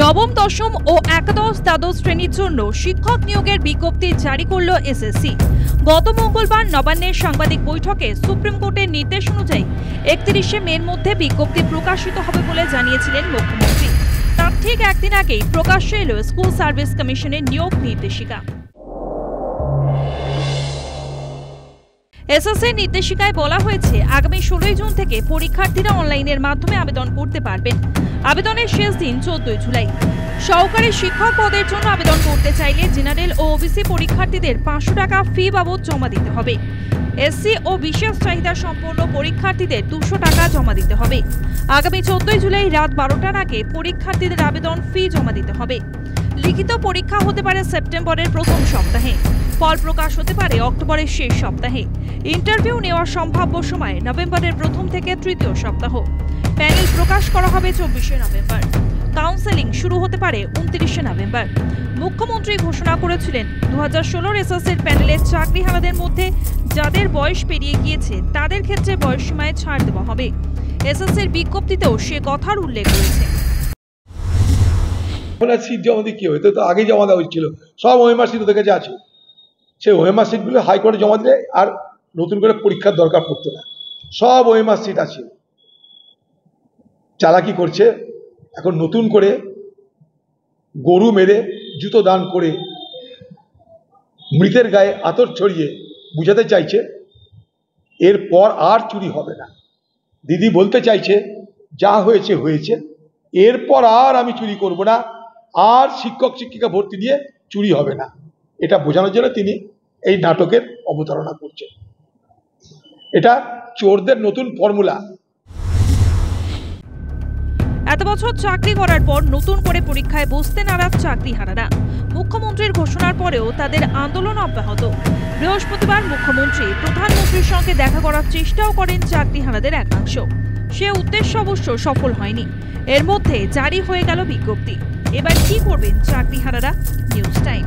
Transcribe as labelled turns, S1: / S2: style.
S1: নবম দশম ও একাদশ দ্বাদশ শ্রেণীর জন্য শিক্ষক নিয়োগের বিজ্ঞপ্তি জারি করল এসএসসি। গত মঙ্গলবার নবান্নের সাংবাদিক বৈঠকে সুপ্রিম কোর্টের নির্দেশ অনুযায়ী 31শে মের মধ্যে বিজ্ঞপ্তি প্রকাশিত হবে বলে জানিয়েছিলেন মুখ্যমন্ত্রী। তার ঠিক একদিন আগেই প্রকাশ্যে এলো স্কুল সার্ভিস কমিশনের নিয়োগ নির্দেশিকা। এসএসসির নির্দেশিকায় বলা হয়েছে, আগামী 16 জুন থেকে পরীক্ষার্থীরা অনলাইনের মাধ্যমে আবেদন করতে পারবেন। আবেদনের শেষ দিন 14 জুলাই। সহকারী শিক্ষক পদের জন্য আবেদন করতে চাইলে জেনারেল ও ওবিসি পরীক্ষার্থীদের 500 টাকা ফি বাবদ জমা দিতে হবে। এসসি ও বিশেষ চাহিদা সম্পন্ন পরীক্ষার্থীদের 200 টাকা জমা দিতে হবে। আগামী 14 জুলাই রাত 12টার আগে পরীক্ষার্থীদের আবেদন ফি জমা দিতে হবে। লিখিত পরীক্ষা হতে পারে সেপ্টেম্বরের প্রথম সপ্তাহে, ফল প্রকাশ হতে পারে অক্টোবরের শেষ সপ্তাহে। ইন্টারভিউ নেওয়ার সম্ভাব্য সময় নভেম্বরের প্রথম থেকে তৃতীয় সপ্তাহ। প্যানেল প্রকাশ করা হবে 24শে নভেম্বর। কাউন্সেলিং শুরু হতে পারে 29শে নভেম্বর। মুখ্যমন্ত্রী ঘোষণা করেছিলেন 2016 এসএসসির প্যানেলের চাকরিহারাদের মধ্যে যাদের বয়স পেরিয়ে গিয়েছে তাদের ক্ষেত্রে বয়সসীমায় ছাড় দেওয়া হবে। এসএসসির বিজ্ঞপ্তিতেও সে কথার উল্লেখ রয়েছে।
S2: সিট জমা দিয়ে কি হতো, তো আগেই জমা দেওয়া হচ্ছিল, সব ওএমআর সিট ওদের কাছে আছে। সেই ওএমআর সিটগুলো হাইকোর্টে জমা দিলে আর নতুন করে পরীক্ষার দরকার পড়তো না, সব ওএমআর সিট আছে। চালাকি করছে এখন, নতুন করে গরু মেরে জুতো দান করে মৃতের গায়ে আতর ছড়িয়ে বুঝাতে চাইছে এরপর আর চুরি হবে না। দিদি বলতে চাইছে যা হয়েছে হয়েছে, এরপর আর আমি চুরি করব না, আর শিক্ষক শিক্ষিকা ভর্তি দিয়ে চুরি হবে না, এটা বোঝানোর জন্য তিনি এই নাটকের অবতারণা করছেন। এটা চোরদের নতুন ফর্মুলা।
S1: এত বছর চাকরি করার পর নতুন করে পরীক্ষায় বসতে নারাজ চাকরিহারারা। মুখ্যমন্ত্রীর ঘোষণার পরেও তাদের আন্দোলন অব্যাহত। বৃহস্পতিবার মুখ্যমন্ত্রী প্রধানমন্ত্রীর সঙ্গে দেখা করার চেষ্টাও করেন চাকরিহারাদের একাংশ। সে উদ্দেশ্য অবশ্য সফল হয়নি। এর মধ্যে জারি হয়ে গেল বিজ্ঞপ্তি। এবার কি করবেন চাকরিহারারা? News time.